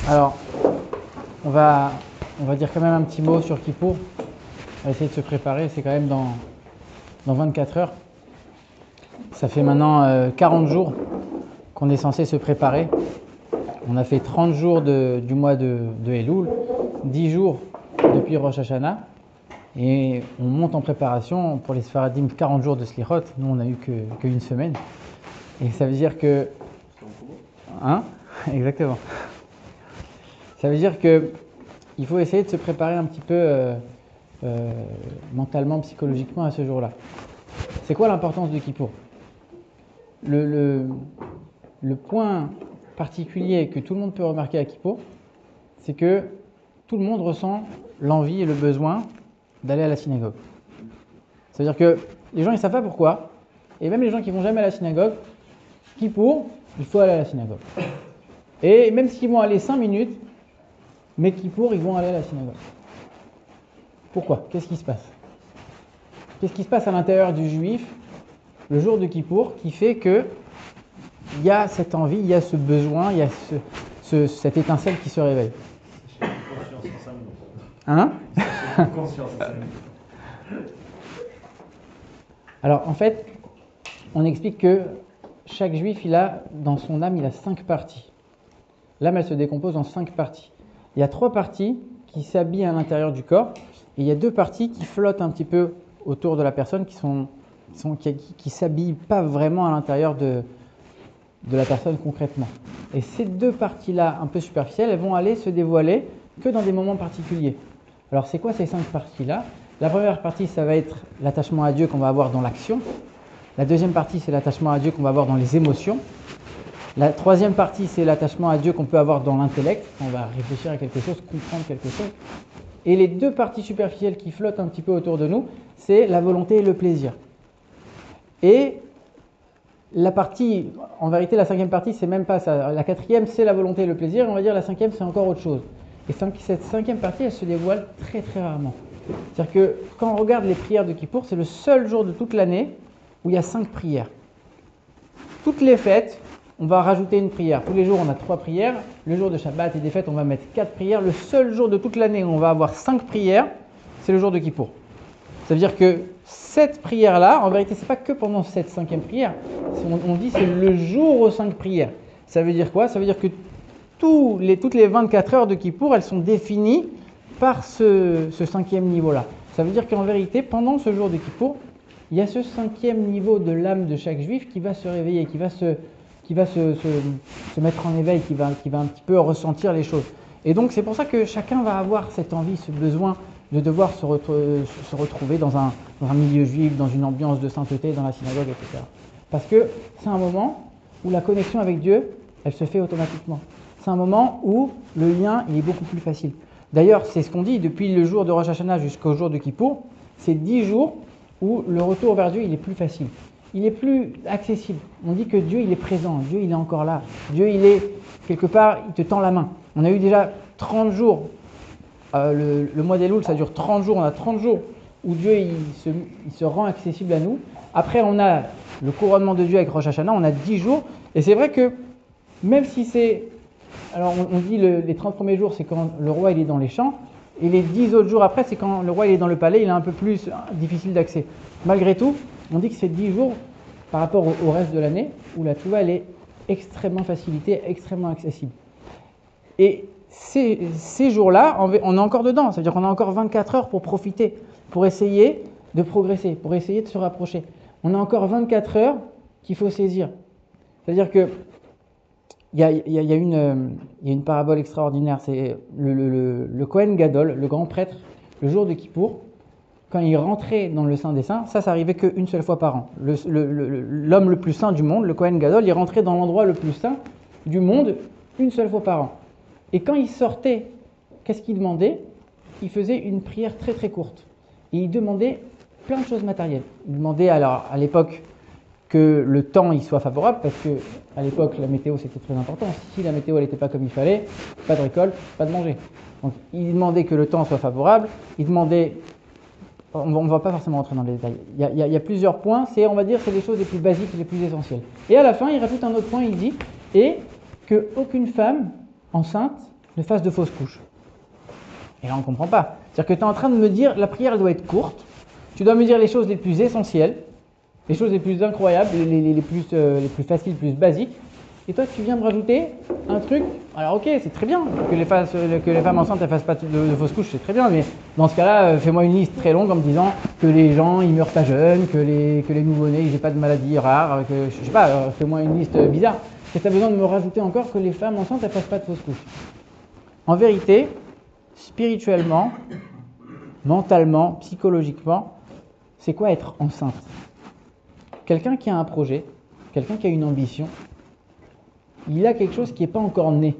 Alors, on va dire quand même un petit mot sur Kippour. On va essayer de se préparer, c'est quand même dans 24 heures. Ça fait maintenant 40 jours qu'on est censé se préparer. On a fait 30 jours du mois de Elul, 10 jours depuis Rosh Hashanah. Et on monte en préparation pour les Sfaradim 40 jours de Slichot. Nous, on n'a eu qu'une semaine. Et ça veut dire que... Hein? Exactement. Ça veut dire qu'il faut essayer de se préparer un petit peu mentalement, psychologiquement à ce jour-là. C'est quoi l'importance de Kippour? Le point particulier que tout le monde peut remarquer à Kippour, c'est que tout le monde ressent l'envie et le besoin d'aller à la synagogue. C'est-à-dire que les gens, ils ne savent pas pourquoi, et même les gens qui ne vont jamais à la synagogue, Kippour, il faut aller à la synagogue. Et même s'ils vont aller 5 minutes, mais Kippour, ils vont aller à la synagogue. Pourquoi? Qu'est-ce qui se passe? Qu'est-ce qui se passe à l'intérieur du juif le jour de Kippour qui fait qu'il y a cette envie, il y a ce besoin, il y a cette étincelle qui se réveille? Hein? Alors en fait, on explique que chaque juif, dans son âme, il a 5 parties. L'âme, elle se décompose en 5 parties. Il y a 3 parties qui s'habillent à l'intérieur du corps, et il y a 2 parties qui flottent un petit peu autour de la personne, qui s'habillent pas vraiment à l'intérieur de la personne concrètement. Et ces 2 parties-là, un peu superficielles, elles vont aller se dévoiler que dans des moments particuliers. Alors c'est quoi ces 5 parties-là? La première partie, ça va être l'attachement à Dieu qu'on va avoir dans l'action. La deuxième partie, c'est l'attachement à Dieu qu'on va avoir dans les émotions. La troisième partie, c'est l'attachement à Dieu qu'on peut avoir dans l'intellect. On va réfléchir à quelque chose, comprendre quelque chose. Et les 2 parties superficielles qui flottent un petit peu autour de nous, c'est la volonté et le plaisir. Et la partie, en vérité, la 5e partie, c'est même pas ça. La 4e, c'est la volonté et le plaisir. Et on va dire la 5e, c'est encore autre chose. Et cette 5e partie, elle se dévoile très très rarement. C'est-à-dire que quand on regarde les prières de Kippour, c'est le seul jour de toute l'année où il y a 5 prières. Toutes les fêtes, on va rajouter une prière. Tous les jours, on a 3 prières. Le jour de Shabbat et des fêtes, on va mettre 4 prières. Le seul jour de toute l'année où on va avoir 5 prières, c'est le jour de Kippour. Ça veut dire que cette prière-là, en vérité, ce n'est pas que pendant cette 5e prière. On dit que c'est le jour aux 5 prières. Ça veut dire quoi? Ça veut dire que toutes les 24 heures de Kippour, elles sont définies par ce 5e niveau-là. Ça veut dire qu'en vérité, pendant ce jour de Kippour, il y a ce 5e niveau de l'âme de chaque juif qui va se réveiller, qui va se mettre en éveil, qui va un petit peu ressentir les choses. Et donc c'est pour ça que chacun va avoir cette envie, ce besoin de devoir se retrouver dans un milieu juif, dans une ambiance de sainteté, dans la synagogue, etc. Parce que c'est un moment où la connexion avec Dieu, elle se fait automatiquement. C'est un moment où le lien il est beaucoup plus facile. D'ailleurs, c'est ce qu'on dit depuis le jour de Rosh Hashanah jusqu'au jour de Kippour, c'est 10 jours où le retour vers Dieu il est plus facile. Il est plus accessible. On dit que Dieu, il est présent. Dieu, il est encore là. Dieu, il est quelque part, il te tend la main. On a eu déjà 30 jours. Le mois d'Elul, ça dure 30 jours. On a 30 jours où Dieu, il se rend accessible à nous. Après, on a le couronnement de Dieu avec Rosh Hashanah. On a 10 jours. Et c'est vrai que même si c'est... Alors, on dit les 30 premiers jours, c'est quand le roi, il est dans les champs. Et les 10 autres jours après, c'est quand le roi, il est dans le palais. Il est un peu plus difficile d'accès. Malgré tout, on dit que c'est 10 jours par rapport au reste de l'année où la Tchouva, elle est extrêmement facilitée, extrêmement accessible. Et ces jours-là, on est encore dedans. Ça veut dire qu'on a encore 24 heures pour profiter, pour essayer de progresser, pour essayer de se rapprocher. On a encore 24 heures qu'il faut saisir. C'est-à-dire que il y a une parabole extraordinaire. C'est le Kohen Gadol, le grand prêtre, le jour de Kippour. Quand il rentrait dans le Saint des Saints, ça arrivait qu'une seule fois par an. L'homme le plus saint du monde, le Kohen Gadol, il rentrait dans l'endroit le plus saint du monde une seule fois par an. Et quand il sortait, qu'est-ce qu'il demandait? Il faisait une prière très très courte. Et il demandait plein de choses matérielles. Il demandait alors à l'époque que le temps il soit favorable, parce qu'à l'époque la météo c'était très important. Si la météo n'était pas comme il fallait, pas de récolte, pas de manger. Donc il demandait que le temps soit favorable, il demandait... On ne va pas forcément rentrer dans les détails. Il y a plusieurs points, on va dire c'est les choses les plus basiques et les plus essentielles. Et à la fin, il rajoute un autre point, il dit, et qu'aucune femme enceinte ne fasse de fausses couches. Et là, on ne comprend pas. C'est-à-dire que tu es en train de me dire, la prière, elle doit être courte. Tu dois me dire les choses les plus essentielles, les choses les plus incroyables, les plus faciles, les plus basiques. Et toi, tu viens me rajouter un truc. Alors, ok, c'est très bien que les femmes enceintes ne fassent pas de fausses couches, c'est très bien. Mais dans ce cas-là, fais-moi une liste très longue en me disant que les gens, ils meurent pas jeunes, que les nouveau-nés, ils n'aient pas de maladies rares, que, je sais pas, fais-moi une liste bizarre. Et tu as besoin de me rajouter encore que les femmes enceintes ne fassent pas de fausses couches. En vérité, spirituellement, mentalement, psychologiquement, c'est quoi être enceinte? Quelqu'un qui a un projet, quelqu'un qui a une ambition, il a quelque chose qui n'est pas encore né,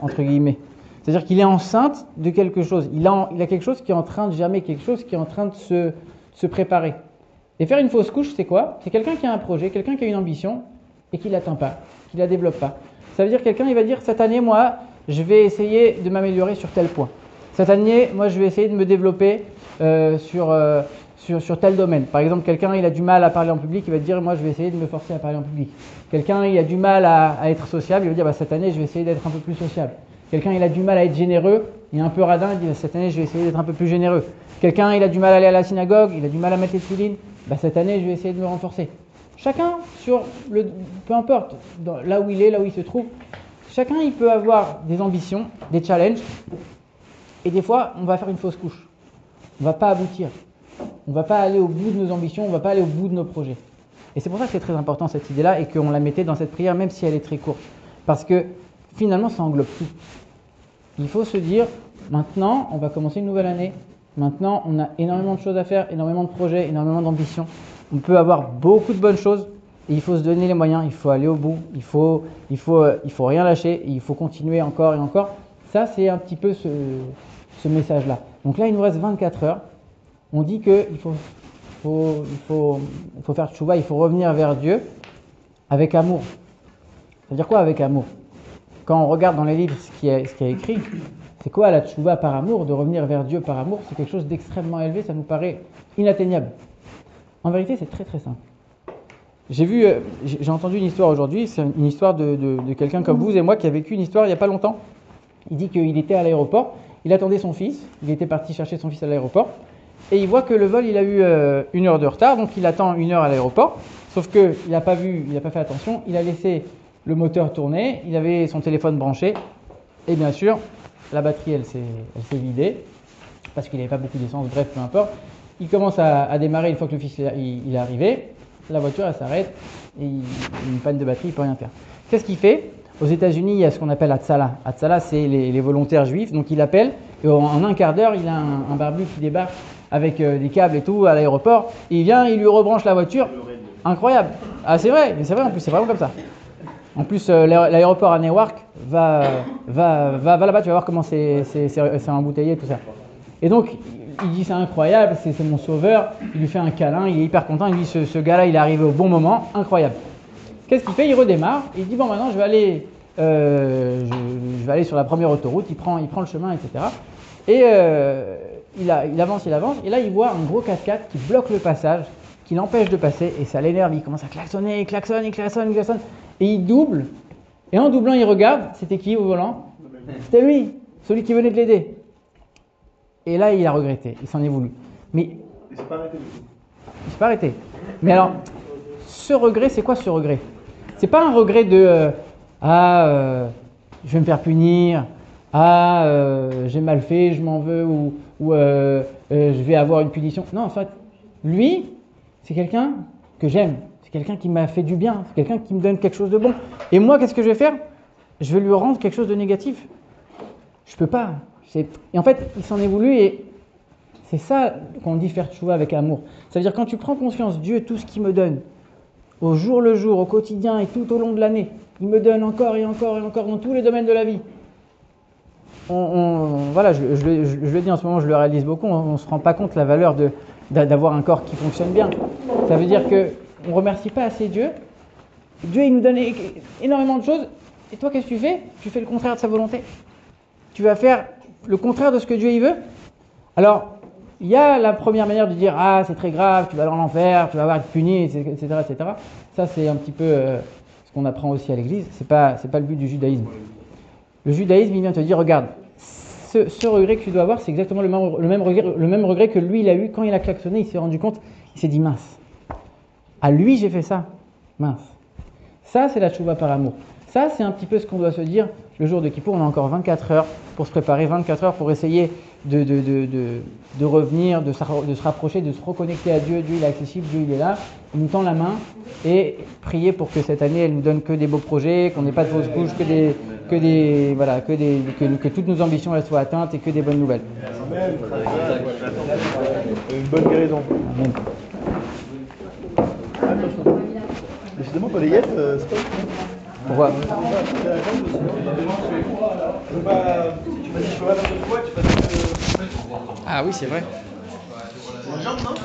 entre guillemets. C'est-à-dire qu'il est enceinte de quelque chose. Il a quelque chose qui est en train de germer, quelque chose qui est en train de se préparer. Et faire une fausse couche, c'est quoi? C'est quelqu'un qui a un projet, quelqu'un qui a une ambition et qui ne l'atteint pas, qui ne la développe pas. Ça veut dire quelqu'un, il va dire, cette année, moi, je vais essayer de m'améliorer sur tel point. Cette année, moi, je vais essayer de me développer sur tel domaine. Par exemple, quelqu'un, il a du mal à parler en public, il va dire, moi, je vais essayer de me forcer à parler en public. Quelqu'un, il a du mal à être sociable, il va dire, bah, cette année, je vais essayer d'être un peu plus sociable. Quelqu'un, il a du mal à être généreux, il est un peu radin, il dit, bah, cette année, je vais essayer d'être un peu plus généreux. Quelqu'un, il a du mal à aller à la synagogue, il a du mal à mettre les tefilines, bah, cette année, je vais essayer de me renforcer. Chacun, peu importe, là où il est, là où il se trouve, chacun, il peut avoir des ambitions, des challenges, et des fois, on va faire une fausse couche. On ne va pas aboutir. On ne va pas aller au bout de nos ambitions, on ne va pas aller au bout de nos projets. Et c'est pour ça que c'est très important cette idée-là et qu'on la mettait dans cette prière, même si elle est très courte. Parce que finalement, ça englobe tout. Il faut se dire, maintenant, on va commencer une nouvelle année. Maintenant, on a énormément de choses à faire, énormément de projets, énormément d'ambitions. On peut avoir beaucoup de bonnes choses et il faut se donner les moyens, il faut aller au bout, il faut rien lâcher, et il faut continuer encore et encore. Ça, c'est un petit peu ce message-là. Donc là, il nous reste 24 heures. On dit qu'il faut faire tchouva, il faut revenir vers Dieu avec amour. Ça veut dire quoi avec amour? Quand on regarde dans les livres ce qui est écrit, c'est quoi la tchouva par amour? De revenir vers Dieu par amour, c'est quelque chose d'extrêmement élevé, ça nous paraît inatteignable. En vérité, c'est très très simple. J'ai entendu une histoire aujourd'hui, c'est une histoire de quelqu'un comme vous et moi qui a vécu une histoire il n'y a pas longtemps. Il dit qu'il était à l'aéroport, il attendait son fils, il était parti chercher son fils à l'aéroport, et il voit que le vol, il a eu 1 heure de retard, donc il attend 1 heure à l'aéroport, sauf qu'il n'a pas fait attention, il a laissé le moteur tourner, il avait son téléphone branché, et bien sûr, la batterie, elle s'est vidée, parce qu'il n'avait pas beaucoup d'essence, bref, peu importe. Il commence à démarrer une fois que le fils il est arrivé, la voiture, elle s'arrête, et il a une panne de batterie, il ne peut rien faire. Qu'est-ce qu'il fait? Aux États-Unis, il y a ce qu'on appelle Hatzalah. Hatzalah, c'est les volontaires juifs. Donc il appelle, et en un quart d'heure, il a un barbu qui débarque avec des câbles et tout à l'aéroport. Il vient, il lui rebranche la voiture. Incroyable. Ah, c'est vrai, mais c'est vrai en plus, c'est vraiment comme ça. En plus, l'aéroport à Newark, va là-bas, tu vas voir comment c'est embouteillé, tout ça. Et donc, il dit c'est incroyable, c'est mon sauveur. Il lui fait un câlin, il est hyper content. Il dit ce gars-là, il est arrivé au bon moment, incroyable. Qu'est-ce qu'il fait? Il redémarre, il dit bon maintenant je vais aller sur la première autoroute, il prend le chemin, etc. Et il avance, et là il voit un gros 4x4 qui bloque le passage, qui l'empêche de passer, et ça l'énerve, il commence à klaxonner, il klaxonne, et il double, et en doublant il regarde, c'était qui au volant? C'était lui, celui qui venait de l'aider. Et là il a regretté, il s'en est voulu. Mais il s'est pas arrêté du coup. Il s'est pas arrêté. Mais alors, ce regret, c'est quoi ce regret? C'est pas un regret de je vais me faire punir, j'ai mal fait, je m'en veux, ou je vais avoir une punition. Non, en fait, lui, c'est quelqu'un que j'aime, c'est quelqu'un qui m'a fait du bien, c'est quelqu'un qui me donne quelque chose de bon. Et moi, qu'est-ce que je vais faire? Je vais lui rendre quelque chose de négatif. Je peux pas. Et en fait, il s'en est voulu, et c'est ça qu'on dit faire tchouva avec amour. Ça veut dire quand tu prends conscience, Dieu, tout ce qu'il me donne, au jour le jour, au quotidien et tout au long de l'année, il me donne encore et encore et encore dans tous les domaines de la vie. Voilà, je le dis en ce moment, je le réalise beaucoup, on ne se rend pas compte la valeur d'avoir un corps qui fonctionne bien. Ça veut dire qu'on ne remercie pas assez Dieu. Dieu, il nous donne énormément de choses, et toi, qu'est-ce que tu fais? Tu fais le contraire de sa volonté. Tu vas faire le contraire de ce que Dieu il veut. Alors, il y a la première manière de dire « Ah, c'est très grave, tu vas dans l'enfer, tu vas être puni, etc. etc. » Ça, c'est un petit peu ce qu'on apprend aussi à l'église. C'est pas le but du judaïsme. Le judaïsme, il vient te dire, regarde, ce regret que tu dois avoir, c'est exactement le même regret que lui, il a eu quand il a klaxonné, il s'est rendu compte, il s'est dit, mince, à lui j'ai fait ça, mince. Ça, c'est la tchouva par amour. Ça, c'est un petit peu ce qu'on doit se dire le jour de Kippour. On a encore 24 heures pour se préparer, 24 heures pour essayer de revenir, de se rapprocher, de se reconnecter à Dieu. Dieu, il est accessible, Dieu, il est là. Il nous tend la main et prier pour que cette année, elle nous donne que des beaux projets, qu'on n'ait pas de fausses couches, que toutes nos ambitions elles soient atteintes et que des bonnes nouvelles. Une bonne guérison. Amen. Décidément, quand les yeux, c'est pas. Pourquoi? Si tu m'as dit je peux pas faire de quoi, tu fais. Ah oui, c'est vrai. C'est une jambe, non?